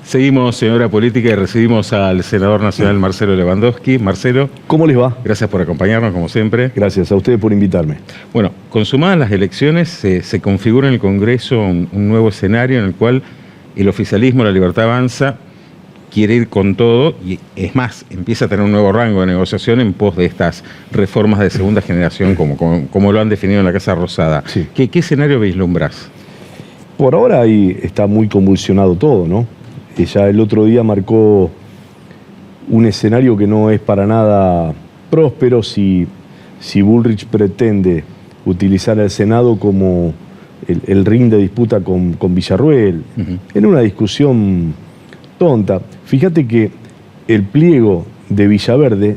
Seguimos, señora política, y recibimos al senador nacional Marcelo Lewandowski. Marcelo, ¿cómo les va? Gracias por acompañarnos, como siempre. Gracias a ustedes por invitarme. Bueno, consumadas las elecciones, se configura en el Congreso un nuevo escenario en el cual el oficialismo, la Libertad Avanza, quiere ir con todo y, es más, empieza a tener un nuevo rango de negociación en pos de estas reformas de segunda generación, como lo han definido en la Casa Rosada. Sí. ¿Qué escenario vislumbrás? Por ahora ahí está muy convulsionado todo, ¿no? Ya el otro día marcó un escenario que no es para nada próspero si Bullrich pretende utilizar al Senado como el ring de disputa con Villarruel, en una discusión tonta. Fíjate que el pliego de Villaverde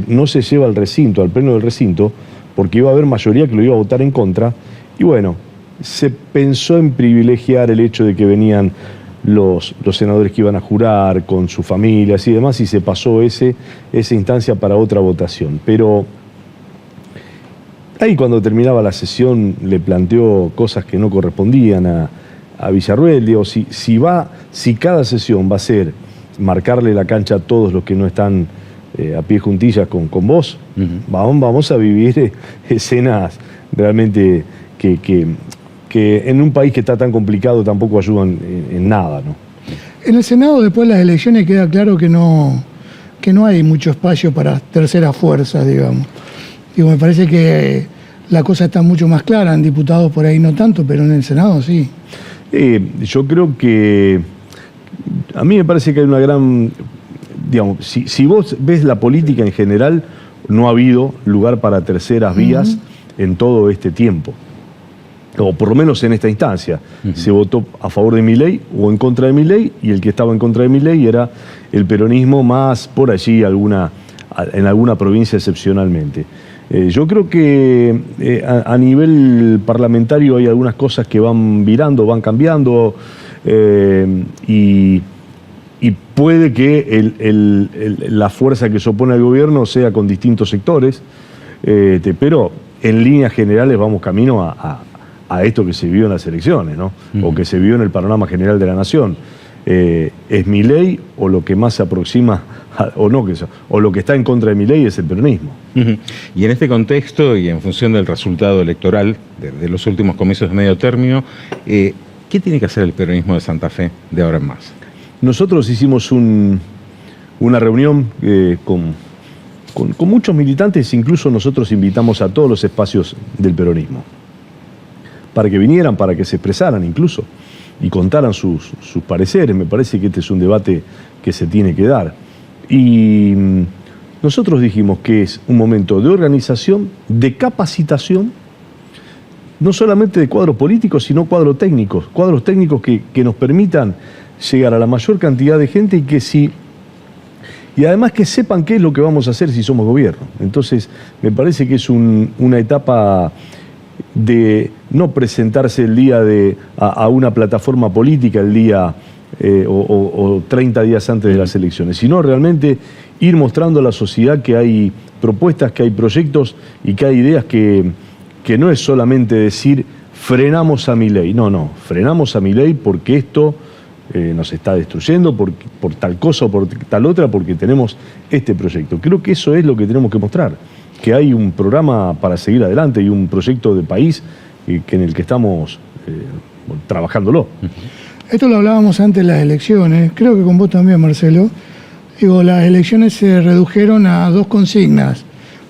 no se lleva al recinto, al pleno del recinto, porque iba a haber mayoría que lo iba a votar en contra, y bueno, se pensó en privilegiar el hecho de que venían los senadores que iban a jurar con sus familias y demás, y se pasó esa instancia para otra votación. Pero ahí, cuando terminaba la sesión, le planteó cosas que no correspondían a Villarruel. Digo, si cada sesión va a ser marcarle la cancha a todos los que no están a pie juntillas con vos, vamos a vivir escenas realmente que en un país que está tan complicado tampoco ayudan en nada, ¿no? En el Senado, después de las elecciones, queda claro que no hay mucho espacio para terceras fuerzas, digamos. Digo, me parece que la cosa está mucho más clara. En diputados por ahí no tanto, pero en el Senado sí. Yo creo que a mí me parece que hay una gran, digamos, si vos ves la política en general, no ha habido lugar para terceras vías en todo este tiempo, o por lo menos en esta instancia. Se votó a favor de Milei o en contra de Milei, y el que estaba en contra de Milei era el peronismo, más por allí en alguna provincia excepcionalmente. Yo creo que a nivel parlamentario hay algunas cosas que van virando, van cambiando, y puede que la fuerza que se opone al gobierno sea con distintos sectores, pero en líneas generales vamos camino a esto que se vio en las elecciones, ¿no? O que se vio en el panorama general de la nación. ¿Es Milei o lo que más se aproxima, o lo que está en contra de Milei es el peronismo? Y en este contexto, y en función del resultado electoral de los últimos comicios de medio término, ¿qué tiene que hacer el peronismo de Santa Fe de ahora en más? Nosotros hicimos una reunión con muchos militantes, incluso nosotros invitamos a todos los espacios del peronismo, para que vinieran, para que se expresaran incluso, y contaran sus pareceres. Me parece que este es un debate que se tiene que dar. Y nosotros dijimos que es un momento de organización, de capacitación, no solamente de cuadros políticos, sino cuadros técnicos que nos permitan llegar a la mayor cantidad de gente y además que sepan qué es lo que vamos a hacer si somos gobierno. Entonces, me parece que es una etapa de no presentarse el día a una plataforma política el día o 30 días antes de las elecciones, sino realmente ir mostrando a la sociedad que hay propuestas, que hay proyectos y que hay ideas que no es solamente decir frenamos a Milei. No, frenamos a Milei porque esto nos está destruyendo, por tal cosa o por tal otra, porque tenemos este proyecto. Creo que eso es lo que tenemos que mostrar, que hay un programa para seguir adelante y un proyecto de país en el que estamos trabajándolo. Esto lo hablábamos antes de las elecciones, creo que con vos también, Marcelo. Digo, las elecciones se redujeron a dos consignas: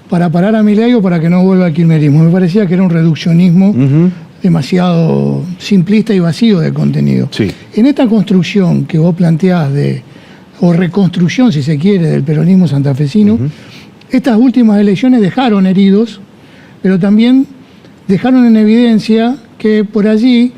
para parar a Milei o para que no vuelva al kirchnerismo. Me parecía que era un reduccionismo demasiado simplista y vacío de contenido. Sí. En esta construcción que vos planteás o reconstrucción, si se quiere, del peronismo santafesino, estas últimas elecciones dejaron heridos, pero también dejaron en evidencia que por allí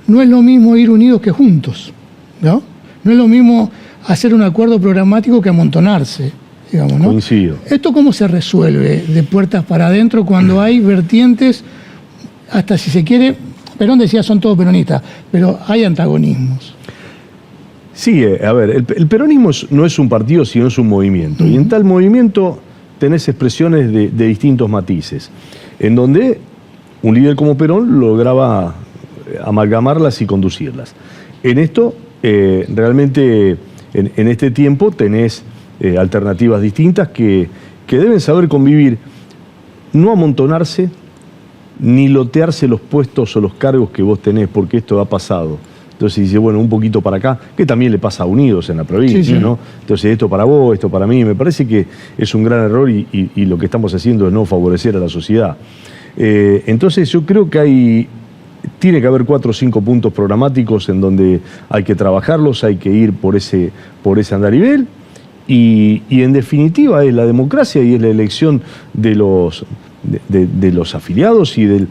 no es lo mismo ir unidos que juntos, ¿no? No es lo mismo hacer un acuerdo programático que amontonarse, digamos, ¿no? Coincido. ¿Esto cómo se resuelve de puertas para adentro cuando hay vertientes, hasta si se quiere, Perón decía son todos peronistas, pero hay antagonismos? Sí, a ver, el peronismo no es un partido, sino es un movimiento. Y en tal movimiento tenés expresiones de distintos matices, en donde un líder como Perón lograba amalgamarlas y conducirlas. En esto realmente en este tiempo tenés alternativas distintas que deben saber convivir, no amontonarse, ni lotearse los puestos o los cargos que vos tenés, porque esto ha pasado. Entonces dice, bueno, un poquito para acá, que también le pasa a Unidos en la provincia, sí, sí, ¿no? Entonces esto para vos, esto para mí, me parece que es un gran error y lo que estamos haciendo es no favorecer a la sociedad. Entonces yo creo que tiene que haber 4 o 5 puntos programáticos en donde hay que trabajarlos, hay que ir por ese andarivel y en definitiva es la democracia y es la elección de los afiliados y del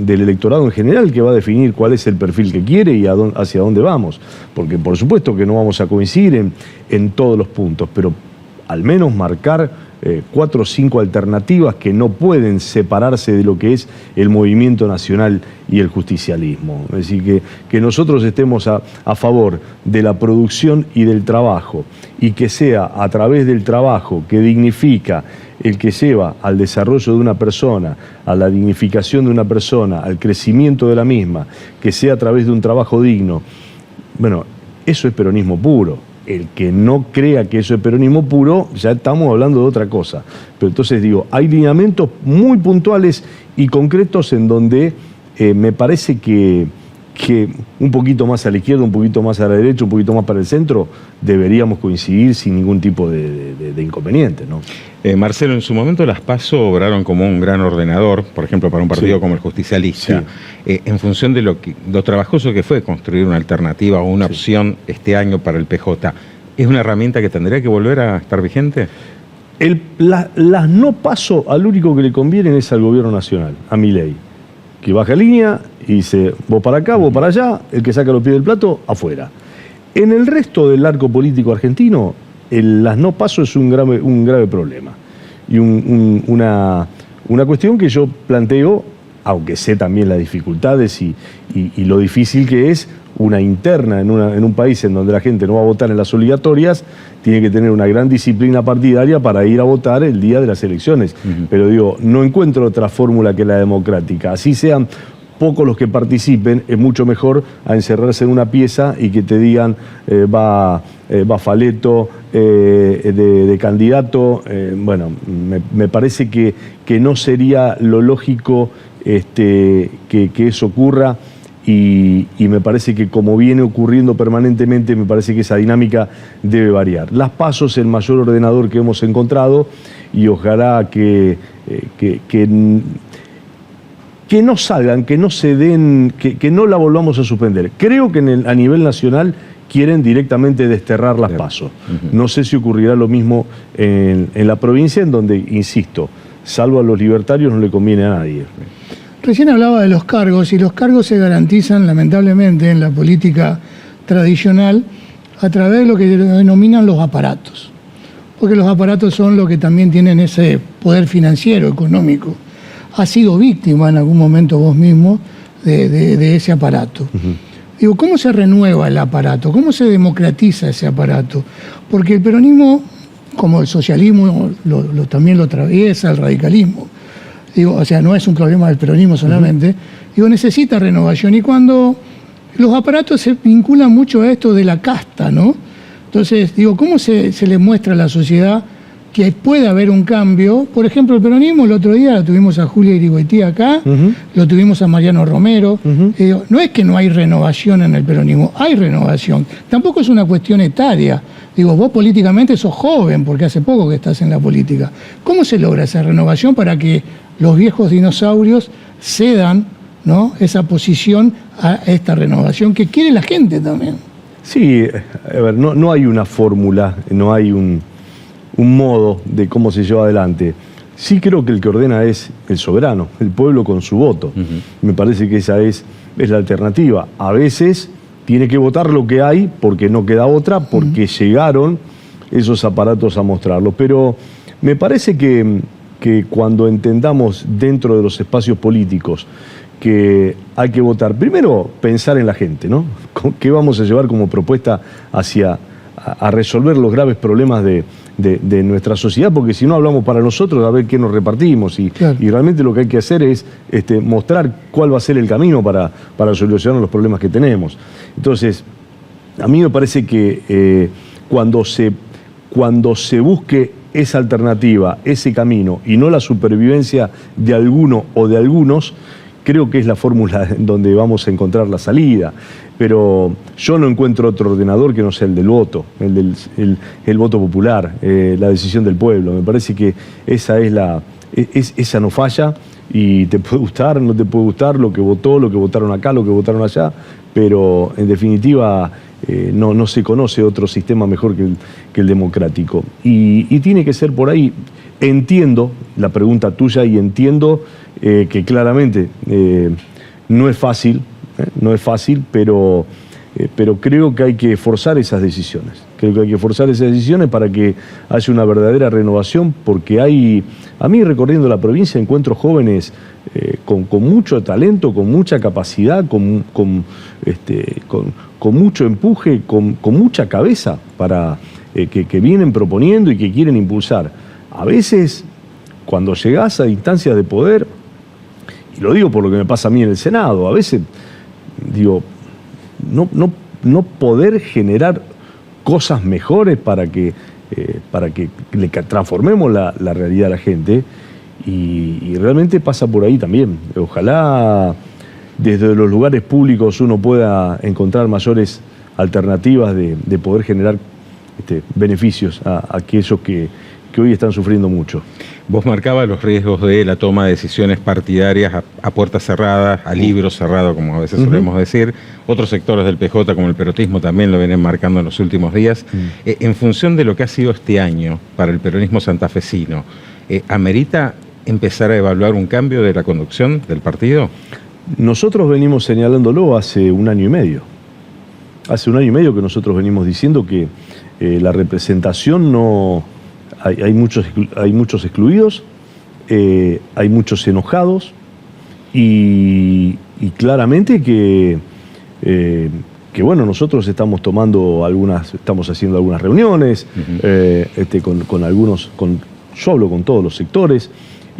electorado en general que va a definir cuál es el perfil que quiere y hacia dónde vamos. Porque por supuesto que no vamos a coincidir en todos los puntos, pero al menos marcar 4 o 5 alternativas que no pueden separarse de lo que es el movimiento nacional y el justicialismo. Es decir, que nosotros estemos a favor de la producción y del trabajo, y que sea a través del trabajo que dignifica, el que lleva al desarrollo de una persona, a la dignificación de una persona, al crecimiento de la misma, que sea a través de un trabajo digno. Bueno, eso es peronismo puro. El que no crea que eso es peronismo puro, ya estamos hablando de otra cosa. Pero entonces digo, hay lineamientos muy puntuales y concretos en donde me parece que un poquito más a la izquierda, un poquito más a la derecha, un poquito más para el centro, deberíamos coincidir sin ningún tipo de inconveniente, ¿no? Marcelo, en su momento las PASO obraron como un gran ordenador, por ejemplo, para un partido sí, como el Justicialista, sí, en función de lo trabajoso que fue construir una alternativa o una sí, opción este año para el PJ. ¿Es una herramienta que tendría que volver a estar vigente? Las no PASO al único que le convienen es al gobierno nacional, a Milei, que baja línea y dice, vos para acá, vos para allá, el que saca los pies del plato, afuera. En el resto del arco político argentino, las no PASO es un grave problema. Y una cuestión que yo planteo, aunque sé también las dificultades y lo difícil que es una interna en un país en donde la gente no va a votar en las obligatorias, tiene que tener una gran disciplina partidaria para ir a votar el día de las elecciones. Pero digo, no encuentro otra fórmula que la democrática. Así sean pocos los que participen, es mucho mejor a encerrarse en una pieza y que te digan va Faleto de candidato. Bueno, me parece que no sería lo lógico que eso ocurra. Y me parece que como viene ocurriendo permanentemente, me parece que esa dinámica debe variar. Las PASO es el mayor ordenador que hemos encontrado y ojalá que no salgan, que no se den, que no la volvamos a suspender. Creo que a nivel nacional quieren directamente desterrar las PASO. No sé si ocurrirá lo mismo en la provincia, en donde, insisto, salvo a los libertarios no le conviene a nadie. Recién hablaba de los cargos, y los cargos se garantizan, lamentablemente, en la política tradicional a través de lo que denominan los aparatos. Porque los aparatos son los que también tienen ese poder financiero, económico. Has sido víctima en algún momento vos mismo de ese aparato. Digo, ¿cómo se renueva el aparato? ¿Cómo se democratiza ese aparato? Porque el peronismo, como el socialismo, también lo atraviesa, el radicalismo. Digo, o sea, no es un problema del peronismo solamente. Digo, necesita renovación. Y cuando los aparatos se vinculan mucho a esto de la casta, ¿no? Entonces, digo, ¿cómo se le muestra a la sociedad que puede haber un cambio? Por ejemplo, el peronismo, el otro día tuvimos a Julia Irigoitía acá, lo tuvimos a Mariano Romero. Digo, no es que no hay renovación en el peronismo, hay renovación. Tampoco es una cuestión etaria. Digo, vos políticamente sos joven, porque hace poco que estás en la política. ¿Cómo se logra esa renovación para que los viejos dinosaurios cedan, ¿no?, esa posición a esta renovación que quiere la gente también? Sí, a ver, no hay una fórmula, no hay un modo de cómo se lleva adelante. Sí creo que el que ordena es el soberano, el pueblo con su voto. Me parece que esa es la alternativa. A veces tiene que votar lo que hay porque no queda otra, porque llegaron esos aparatos a mostrarlo. Pero me parece que cuando entendamos dentro de los espacios políticos que hay que votar, primero pensar en la gente, ¿no? ¿Qué vamos a llevar como propuesta a resolver los graves problemas de nuestra sociedad? Porque si no hablamos para nosotros, a ver qué nos repartimos. Y realmente lo que hay que hacer es mostrar cuál va a ser el camino para solucionar los problemas que tenemos. Entonces, A mí me parece que cuando se busque esa alternativa, ese camino, y no la supervivencia de alguno o de algunos, creo que es la fórmula en donde vamos a encontrar la salida. Pero yo no encuentro otro ordenador que no sea el del voto, el voto popular, la decisión del pueblo. Me parece que esa esa no falla, y te puede gustar, no te puede gustar lo que votó, lo que votaron acá, lo que votaron allá, pero en definitiva no se conoce otro sistema mejor que el democrático. Y tiene que ser por ahí. Entiendo la pregunta tuya y entiendo que claramente no es fácil, pero creo que hay que forzar esas decisiones. Creo que hay que forzar esas decisiones para que haya una verdadera renovación, porque a mí recorriendo la provincia encuentro jóvenes con mucho talento, con mucha capacidad, con mucho empuje, con mucha cabeza que vienen proponiendo y que quieren impulsar. A veces, cuando llegás a instancias de poder, y lo digo por lo que me pasa a mí en el Senado, a veces digo, no poder generar cosas mejores para que le transformemos la realidad a la gente, y realmente pasa por ahí también. Ojalá desde los lugares públicos uno pueda encontrar mayores alternativas de poder generar beneficios a aquellos que hoy están sufriendo mucho. Vos marcabas los riesgos de la toma de decisiones partidarias a puertas cerradas, a libro cerrado, como a veces solemos decir. Otros sectores del PJ, como el peronismo, también lo vienen marcando en los últimos días. En función de lo que ha sido este año para el peronismo santafesino, ¿amerita empezar a evaluar un cambio de la conducción del partido? Nosotros venimos señalándolo hace un año y medio. Hace un año y medio que nosotros venimos diciendo que la representación no... Hay muchos excluidos, hay muchos enojados, y claramente que bueno, nosotros estamos haciendo algunas reuniones con algunos, yo hablo con todos los sectores,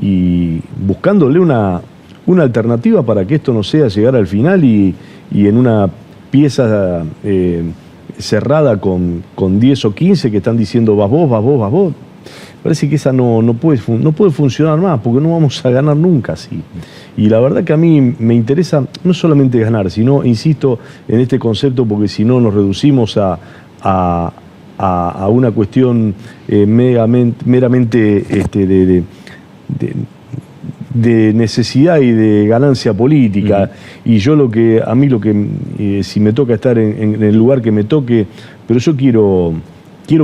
y buscándole una alternativa para que esto no sea llegar al final y en una pieza cerrada con 10 o 15 que están diciendo vas vos, vas vos, vas vos. Parece que esa no puede funcionar más, porque no vamos a ganar nunca así. Y la verdad que a mí me interesa no solamente ganar, sino, insisto en este concepto, porque si no nos reducimos a una cuestión meramente de necesidad y de ganancia política. Y yo si me toca estar en el lugar que me toque, pero yo quiero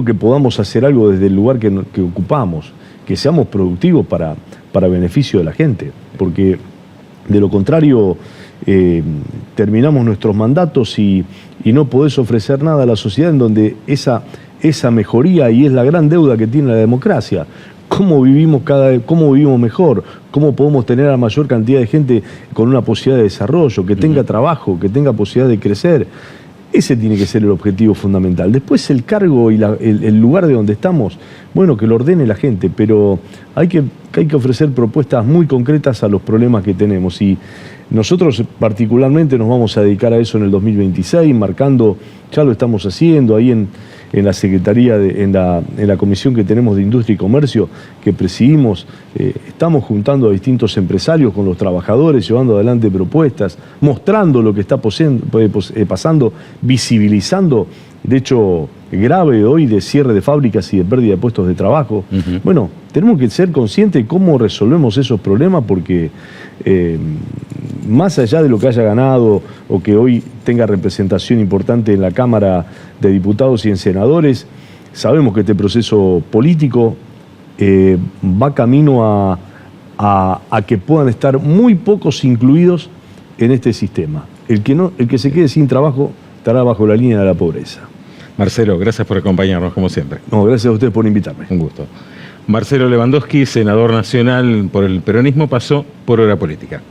que podamos hacer algo desde el lugar que ocupamos, que seamos productivos para beneficio de la gente, porque de lo contrario terminamos nuestros mandatos y no podés ofrecer nada a la sociedad en donde esa mejoría, y es la gran deuda que tiene la democracia. ¿Cómo vivimos mejor? ¿Cómo podemos tener a la mayor cantidad de gente con una posibilidad de desarrollo, que tenga trabajo, que tenga posibilidad de crecer? Ese tiene que ser el objetivo fundamental. Después el cargo y el lugar de donde estamos, bueno, que lo ordene la gente, pero hay que ofrecer propuestas muy concretas a los problemas que tenemos. Y nosotros particularmente nos vamos a dedicar a eso en el 2026, marcando, ya lo estamos haciendo ahí en la Secretaría, en la comisión que tenemos de Industria y Comercio, que presidimos. Estamos juntando a distintos empresarios con los trabajadores, llevando adelante propuestas, mostrando lo que está pasando, visibilizando el hecho grave hoy de cierre de fábricas y de pérdida de puestos de trabajo. Bueno, tenemos que ser conscientes de cómo resolvemos esos problemas, porque más allá de lo que haya ganado o que hoy tenga representación importante en la Cámara de Diputados y en senadores, sabemos que este proceso político va camino a que puedan estar muy pocos incluidos en este sistema. El que se quede sin trabajo estará bajo la línea de la pobreza. Marcelo, gracias por acompañarnos, como siempre. No, gracias a ustedes por invitarme. Un gusto. Marcelo Lewandowski, senador nacional por el peronismo, pasó por Hora Política.